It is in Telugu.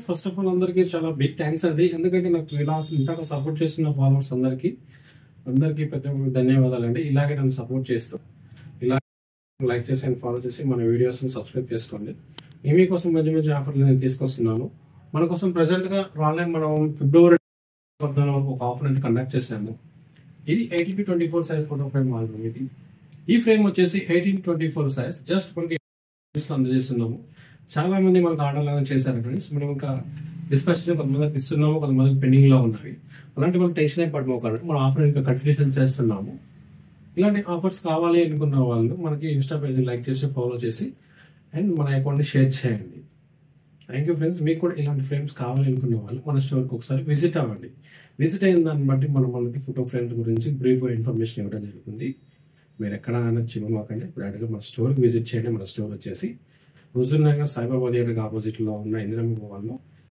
ఫస్ట్ ఆఫ్ ఆల్ అందరికీ చాలా బిగ్ థ్యాంక్స్ అండి. ఎందుకంటే నాకు ఇలా ఇంతగా సపోర్ట్ చేస్తున్న ఫాలోవర్స్ అందరికీ ప్రతి ఒక్కరికి ధన్యవాదాలండి. ఇలాగే నన్ను సపోర్ట్ చేస్తూ ఇలా లైక్ చేసి అండ్ ఫాలో చేసి మన వీడియోస్ సబ్స్క్రైబ్ చేసుకోండి. మీకోసం మంచి మంచి ఆఫర్లు నేను తీసుకొస్తున్నాను. మన కోసం ప్రెసెంట్ గా ఆన్లైన్ మనం ఫిబ్రవరి 14 వరకు ఒక ఆఫర్ అనేది కండక్ట్ చేశాము. ఇది 18-24 సైజ్ ఫోటో ఫ్రేమ్ ఆల్బమ్. ఈ ఫ్రేమ్ వచ్చేసి 18-24 సైజ్ జస్ట్ మనకి అందజేస్తున్నాము. చాలా మంది మనకు ఆర్డర్ లాగా చేశారు ఫ్రెండ్స్. మనం ఇంకా డిస్పాచ్ కొంతమందికి ఇస్తున్నాము, కొంతమందికి పెండింగ్ లో ఉన్నవి. అలాంటి మనం టెన్షన్ అయిపోవడం మన ఆఫర్ ఇంకా కంటిన్యూషన్ చేస్తున్నాము. ఇలాంటి ఆఫర్స్ కావాలి అనుకున్న వాళ్ళు మనకి ఇన్స్టా పేజ్ లైక్ చేసి ఫాలో చేసి అండ్ మన అకౌంట్ ని షేర్ చేయండి. Thank you friends. మీకు కూడా ఇలాంటి ఫ్రేమ్స్ కావాలి అనుకునే వాళ్ళు మన స్టోర్కి ఒకసారి విజిట్ అవ్వండి. విజిట్ అయిన దాన్ని బట్టి మనకి ఫోటో ఫ్రేమ్స్ గురించి బ్రీఫ్ ఇన్ఫర్మేషన్ ఇవ్వడం జరుగుతుంది. మీరు ఎక్కడ చిన్నమాకండి, డైరెక్ట్గా మన స్టోర్కి విజిట్ చేయండి. మన స్టోర్ వచ్చేసి హుజూర్ నగర్ సాయిబాబా థియేటర్కి ఆపోజిట్ లో ఉన్న ఇందిరమ్మ భవన్లో